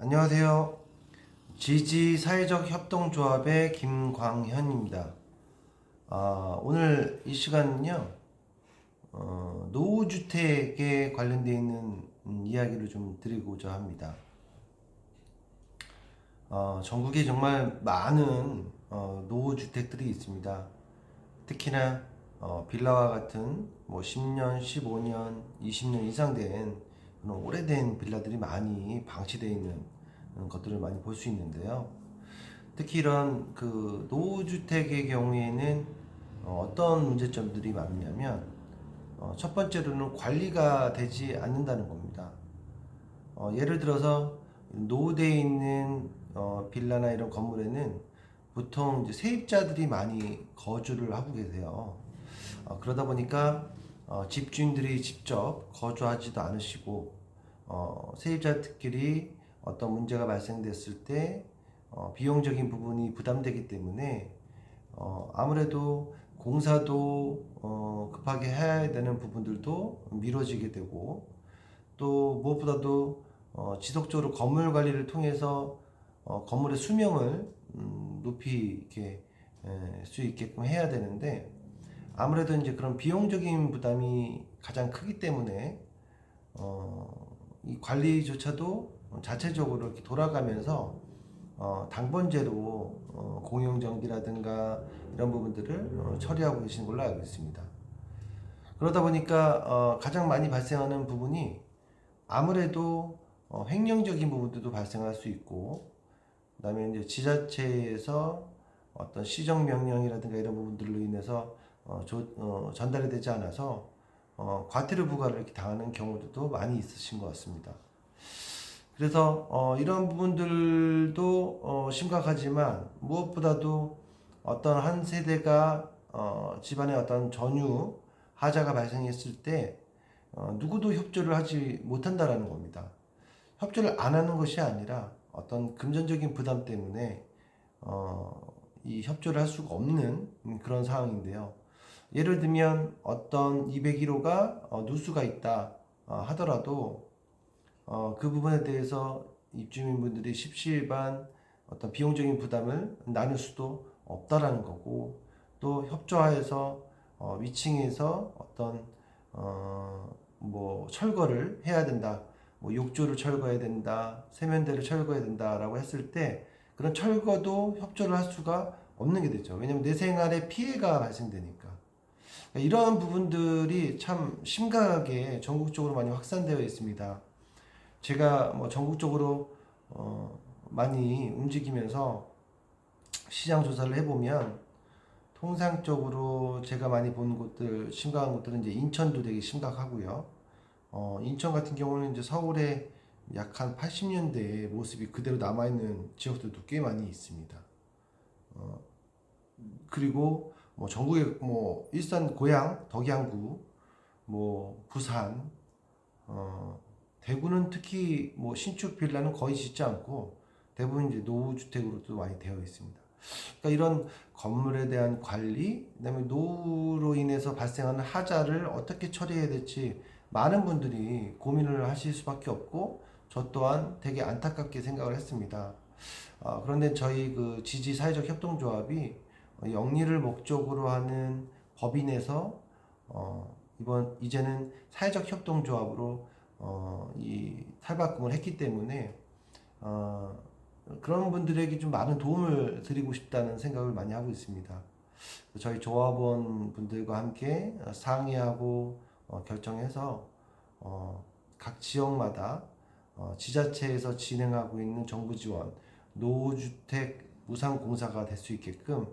안녕하세요. 지지 사회적 협동조합의 김광현입니다. 오늘 이 시간은요, 노후주택에 관련되어 있는 이야기를 좀 드리고자 합니다. 전국에 정말 많은 노후주택들이 있습니다. 특히나 빌라와 같은 뭐 10년, 15년, 20년 이상 된 그런 오래된 빌라들이 많이 방치되어 있는 것들을 많이 볼 수 있는데요. 특히 이런 그 노후주택의 경우에는 어떤 문제점들이 많냐면 첫 번째로는 관리가 되지 않는다는 겁니다. 예를 들어서 노후되어 있는 빌라나 이런 건물에는 보통 이제 세입자들이 많이 거주를 하고 계세요. 그러다 보니까 집주인들이 직접 거주하지도 않으시고 세입자들끼리 어떤 문제가 발생됐을 때 비용적인 부분이 부담되기 때문에 아무래도 공사도 급하게 해야 되는 부분들도 미뤄지게 되고 또 무엇보다도 지속적으로 건물 관리를 통해서 건물의 수명을 높이 이렇게 수 있게끔 해야 되는데 아무래도 이제 그런 비용적인 부담이 가장 크기 때문에 이 관리조차도 자체적으로 이렇게 돌아가면서 당번제로 공용전기라든가 이런 부분들을 처리하고 계신 걸로 알고 있습니다. 그러다 보니까 가장 많이 발생하는 부분이 아무래도 횡령적인 부분들도 발생할 수 있고 그다음에 이제 지자체에서 어떤 시정 명령이라든가 이런 부분들로 인해서 전달이 되지 않아서 과태료 부과를 이렇게 당하는 경우도 많이 있으신 것 같습니다. 그래서 이런 부분들도 심각하지만 무엇보다도 어떤 한 세대가 집안에 어떤 전유 하자가 발생했을 때 누구도 협조를 하지 못한다라는 겁니다. 협조를 안 하는 것이 아니라 어떤 금전적인 부담 때문에 이 협조를 할 수가 없는 그런 상황인데요. 예를 들면 어떤 201호가 누수가 있다 하더라도 그 부분에 대해서 입주민분들이 십시일반 어떤 비용적인 부담을 나눌 수도 없다라는 거고 또 협조하에서 위층에서 어떤 뭐 철거를 해야 된다, 뭐 욕조를 철거해야 된다, 세면대를 철거해야 된다라고 했을 때 그런 철거도 협조를 할 수가 없는 게 되죠. 왜냐하면 내 생활에 피해가 발생되니까. 이러한 부분들이 참 심각하게 전국적으로 많이 확산되어 있습니다. 제가 뭐 전국적으로 많이 움직이면서 시장 조사를 해보면 통상적으로 제가 많이 본 곳들 심각한 곳들은 이제 인천도 되게 심각하고요. 인천 같은 경우는 이제 서울에 약 한 80년대의 모습이 그대로 남아있는 지역들도 꽤 많이 있습니다. 그리고 뭐 전국에 뭐 일산 고양 덕양구 뭐 부산 대구는 특히 뭐 신축 빌라는 거의 짓지 않고 대부분 이제 노후 주택으로도 많이 되어 있습니다. 그러니까 이런 건물에 대한 관리, 그다음에 노후로 인해서 발생하는 하자를 어떻게 처리해야 될지 많은 분들이 고민을 하실 수밖에 없고 저 또한 되게 안타깝게 생각을 했습니다. 그런데 저희 그 지지 사회적 협동조합이 영리를 목적으로 하는 법인에서 이제는 사회적 협동조합으로 이 탈바꿈을 했기 때문에 그런 분들에게 좀 많은 도움을 드리고 싶다는 생각을 많이 하고 있습니다. 저희 조합원 분들과 함께 상의하고 결정해서 각 지역마다 지자체에서 진행하고 있는 정부 지원 노후주택 무상공사가 될 수 있게끔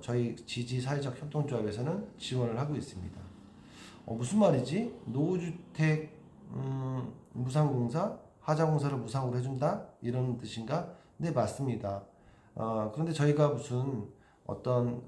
저희 지지 사회적 협동조합에서는 지원을 하고 있습니다. 무슨 말이지? 노후주택 무상공사? 하자공사를 무상으로 해준다? 이런 뜻인가? 네, 맞습니다. 그런데 저희가 무슨 어떤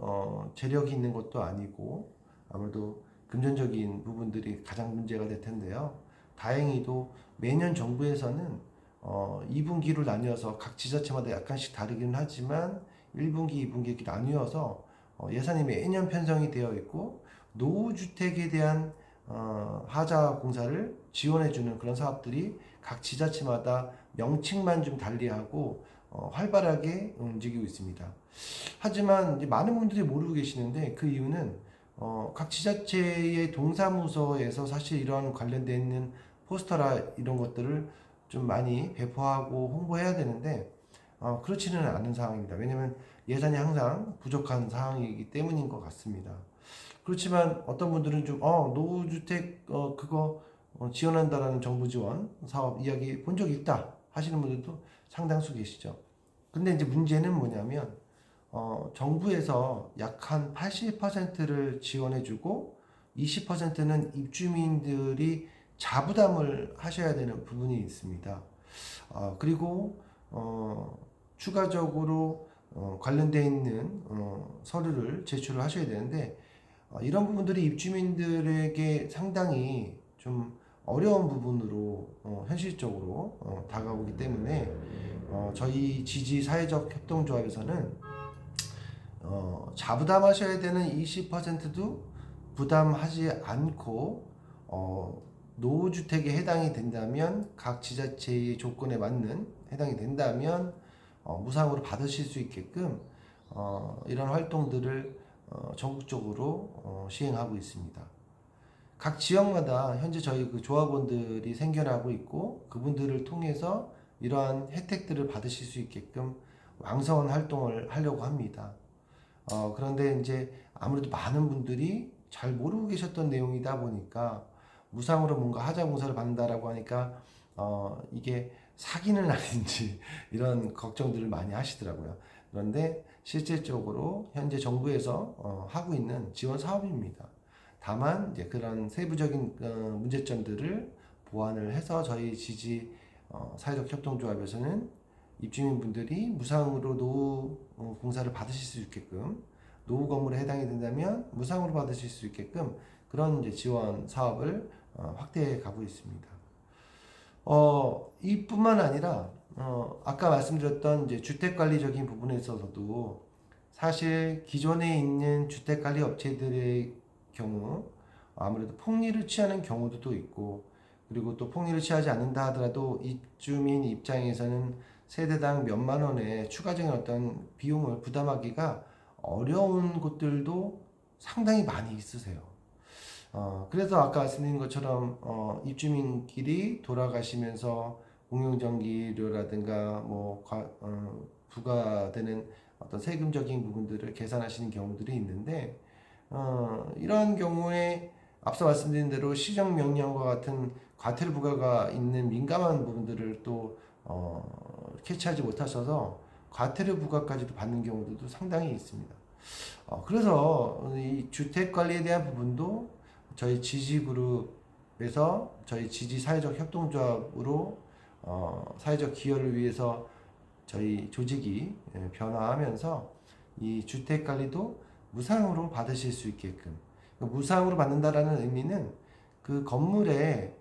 재력이 있는 것도 아니고 아무래도 금전적인 부분들이 가장 문제가 될 텐데요. 다행히도 매년 정부에서는 2분기로 나뉘어서 각 지자체마다 약간씩 다르기는 하지만 1분기, 2분기 이렇게 나뉘어서 예산이 매년 편성이 되어 있고 노후주택에 대한 하자 공사를 지원해주는 그런 사업들이 각 지자체마다 명칭만 좀 달리하고 활발하게 움직이고 있습니다. 하지만 이제 많은 분들이 모르고 계시는데 그 이유는 각 지자체의 동사무소에서 사실 이런 관련되어 있는 포스터라 이런 것들을 좀 많이 배포하고 홍보해야 되는데 그렇지는 않은 상황입니다. 왜냐하면 예산이 항상 부족한 상황이기 때문인 것 같습니다. 그렇지만 어떤 분들은 좀 노후주택 그거 지원한다라는 정부 지원 사업 이야기 본 적 있다 하시는 분들도 상당수 계시죠. 근데 이제 문제는 뭐냐면 정부에서 약 한 80%를 지원해주고 20%는 입주민들이 자부담을 하셔야 되는 부분이 있습니다. 그리고 추가적으로 관련되어 있는 서류를 제출을 하셔야 되는데 이런 부분들이 입주민들에게 상당히 좀 어려운 부분으로 현실적으로 다가오기 때문에 저희 지지 사회적 협동조합에서는 자부담하셔야 되는 20%도 부담하지 않고 노후주택에 해당이 된다면 각 지자체의 조건에 맞는 해당이 된다면 무상으로 받으실 수 있게끔 이런 활동들을 전국적으로 시행하고 있습니다. 각 지역마다 현재 저희 그 조합원들이 생겨나고 있고 그분들을 통해서 이러한 혜택들을 받으실 수 있게끔 왕성한 활동을 하려고 합니다. 그런데 이제 아무래도 많은 분들이 잘 모르고 계셨던 내용이다 보니까 무상으로 뭔가 하자공사를 받는다라고 하니까 이게 사기는 아닌지 이런 걱정들을 많이 하시더라고요. 그런데 실질적으로 현재 정부에서 하고 있는 지원 사업입니다. 다만 이제 그런 세부적인 문제점들을 보완을 해서 저희 지지 사회적 협동조합에서는 입주민분들이 무상으로 노후 공사를 받으실 수 있게끔 노후 건물에 해당이 된다면 무상으로 받으실 수 있게끔 그런 이제 지원 사업을 확대해 가고 있습니다. 이뿐만 아니라 아까 말씀드렸던 이제 주택 관리적인 부분에 있어서도 사실 기존에 있는 주택 관리 업체들의 경우 아무래도 폭리를 취하는 경우도 또 있고 그리고 또 폭리를 취하지 않는다 하더라도 입주민 입장에서는 세대당 몇만 원의 추가적인 어떤 비용을 부담하기가 어려운 곳들도 상당히 많이 있으세요. 그래서 아까 말씀드린 것처럼 입주민끼리 돌아가시면서 공용전기료라든가 부과되는 어떤 세금적인 부분들을 계산하시는 경우들이 있는데 이러한 경우에 앞서 말씀드린 대로 시정명령과 같은 과태료 부과가 있는 민감한 부분들을 또 캐치하지 못하셔서 과태료 부과까지도 받는 경우들도 상당히 있습니다. 그래서 이 주택 관리에 대한 부분도 저희 지지그룹에서 저희 지지 사회적 협동조합으로 사회적 기여를 위해서 저희 조직이 변화하면서 이 주택 관리도 무상으로 받으실 수 있게끔 무상으로 받는다라는 의미는 그 건물의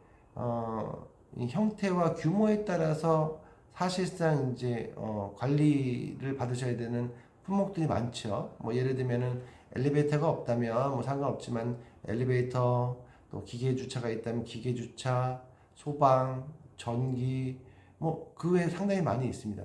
형태와 규모에 따라서 사실상 이제 관리를 받으셔야 되는 품목들이 많죠. 뭐 예를 들면은 엘리베이터가 없다면 뭐 상관없지만 엘리베이터 또 기계 주차가 있다면 기계 주차, 소방, 전기 뭐 그 외에 상당히 많이 있습니다.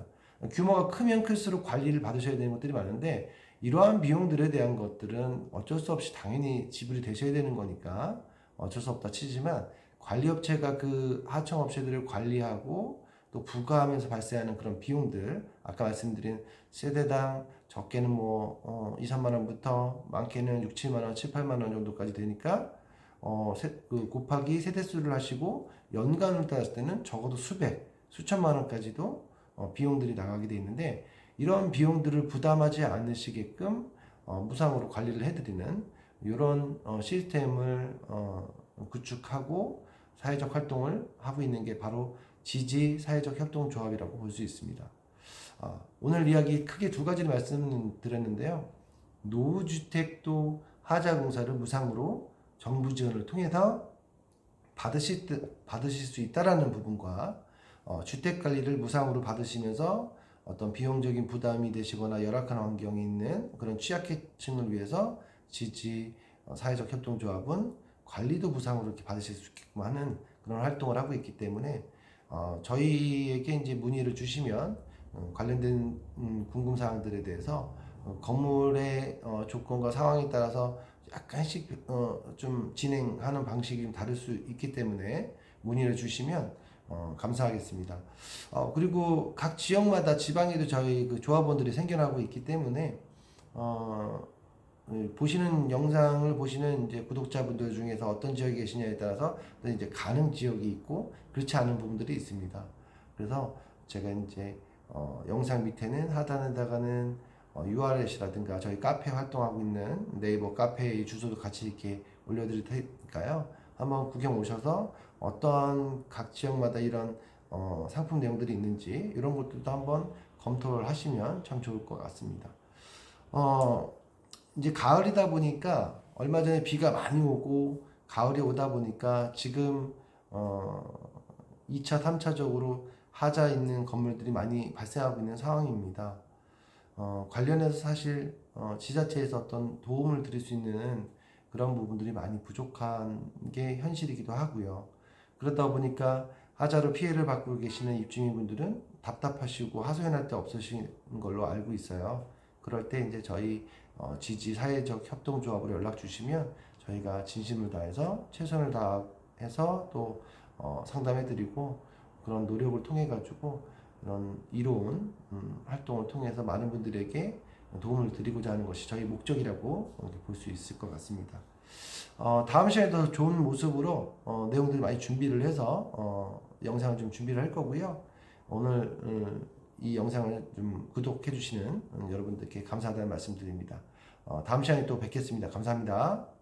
규모가 크면 클수록 관리를 받으셔야 되는 것들이 많은데 이러한 비용들에 대한 것들은 어쩔 수 없이 당연히 지불이 되셔야 되는 거니까 어쩔 수 없다 치지만 관리업체가 그 하청업체들을 관리하고 또 부과하면서 발생하는 그런 비용들 아까 말씀드린 세대당 적게는 2, 3만 원부터 많게는 6, 7만 원, 7, 8만 원 정도까지 되니까 곱하기 세대수를 하시고 연간으로 따졌을 때는 적어도 수천만 원까지도 비용들이 나가게 돼 있는데 이런 비용들을 부담하지 않으시게끔 무상으로 관리를 해드리는 이런 시스템을 구축하고 사회적 활동을 하고 있는 게 바로 지지 사회적 협동조합이라고 볼 수 있습니다. 오늘 이야기 크게 두 가지를 말씀드렸는데요. 노후주택도 하자공사를 무상으로 정부 지원을 통해서 받으실 수 있다라는 부분과 주택관리를 무상으로 받으시면서 어떤 비용적인 부담이 되시거나 열악한 환경에 있는 그런 취약계층을 위해서 지지 사회적 협동조합은 관리도 무상으로 이렇게 받으실 수 있게끔 하는 그런 활동을 하고 있기 때문에 저희에게 이제 문의를 주시면 관련된 궁금 사항들에 대해서 건물의 조건과 상황에 따라서 약간씩 좀 진행하는 방식이 좀 다를 수 있기 때문에 문의를 주시면 감사하겠습니다. 그리고 각 지역마다 지방에도 저희 그 조합원들이 생겨나고 있기 때문에 보시는 영상을 보시는 이제 구독자분들 중에서 어떤 지역에 계시냐에 따라서 이제 가는 지역이 있고 그렇지 않은 부분들이 있습니다. 그래서 제가 이제 영상 밑에는 하단에다가는 URL이라든가 저희 카페 활동하고 있는 네이버 카페의 주소도 같이 이렇게 올려드릴 테니까요. 한번 구경 오셔서 어떤 각 지역마다 이런 상품 내용들이 있는지 이런 것들도 한번 검토를 하시면 참 좋을 것 같습니다. 이제 가을이다 보니까 얼마 전에 비가 많이 오고 가을이 오다 보니까 지금 2차, 3차적으로 하자 있는 건물들이 많이 발생하고 있는 상황입니다. 관련해서 사실 지자체에서 어떤 도움을 드릴 수 있는 그런 부분들이 많이 부족한 게 현실이기도 하고요. 그러다 보니까 하자로 피해를 받고 계시는 입주민분들은 답답하시고 하소연할 데 없으신 걸로 알고 있어요. 그럴 때 이제 저희 지지 사회적 협동조합으로 연락 주시면 저희가 진심을 다해서 최선을 다해서 또 상담해드리고 그런 노력을 통해 가지고 이런 이로운 활동을 통해서 많은 분들에게 도움을 드리고자 하는 것이 저희 목적이라고 볼 수 있을 것 같습니다. 다음 시간에 더 좋은 모습으로 내용들을 많이 준비를 해서 영상을 좀 준비를 할 거고요. 오늘 이 영상을 좀 구독해 주시는 여러분들께 감사하다는 말씀 드립니다. 다음 시간에 또 뵙겠습니다. 감사합니다.